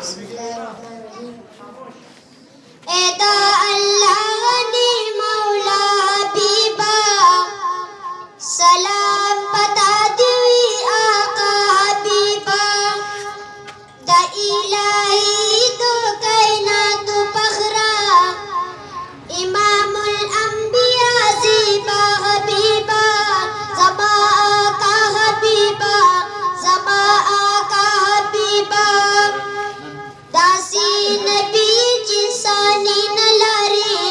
बिस्मिल्लाहिर्रहमानिर्रहीम। एदा अल्लाह ने मौला हबीबा सलाम बता दी आका हबीबा द इलाही तो कायनात फखरा इमामुल अंबिया ज़ीबा हबीबा ज़बा आका हबीबा ज़बा आका हबीबा दासी नबी जिसानी नलारी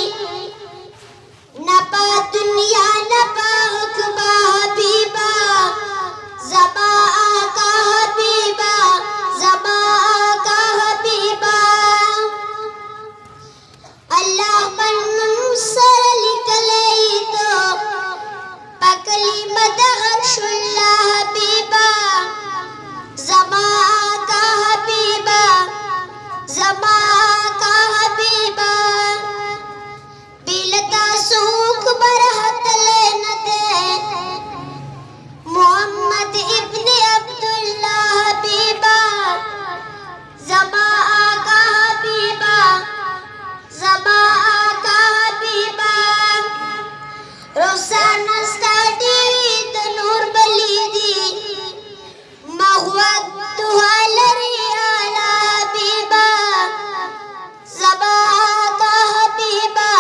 नपा दुनिया नपा हुक्बा हबीबा ज़बा आका हबीबा ज़बा आका हबीबा अल्लाह बन्नुम सर लिखले तो पकली मदहरशुल्ला हबीबा ज़बा आका हबीबा ज़बा आका हबीबा बिलता सूख बरहत लेन दे मोहम्मद इब्ने अब्दुल्ला हबीबा ज़बा आका हबीबा ज़बा आका हबीबा रोज़ाना स्टडी द नूर बलीदी महुवत दुहालरी आला हबीबा ज़बा आका हबीबा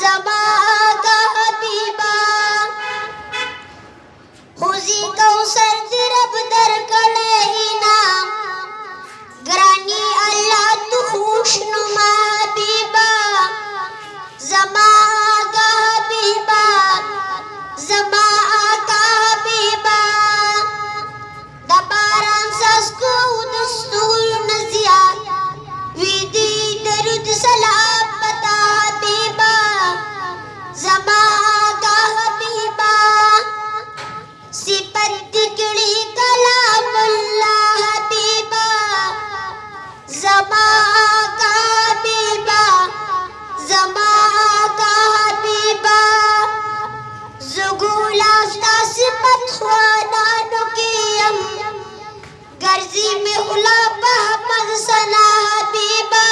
ज़बा आका हबीबा खुजी कौसर दिरब दर कड़े इनाम ग्रानी अल्लाह तू खुशनुमा हबीबा ज़बा आका हबीबा ज़बा आका हबीबा दबारान सस्को दस्तूर नजिया विधि दरुद सलाम बता हबीबा ज़बा आका हबीबा सिपत दिकड़ी कलामुल्लाह हबीबा ज़बा आका हबीबा ज़बा आका हबीबा ज़ुगूला सिपत ख्वाना नुकीम गर्जी में हुला बहमद सना हबीबा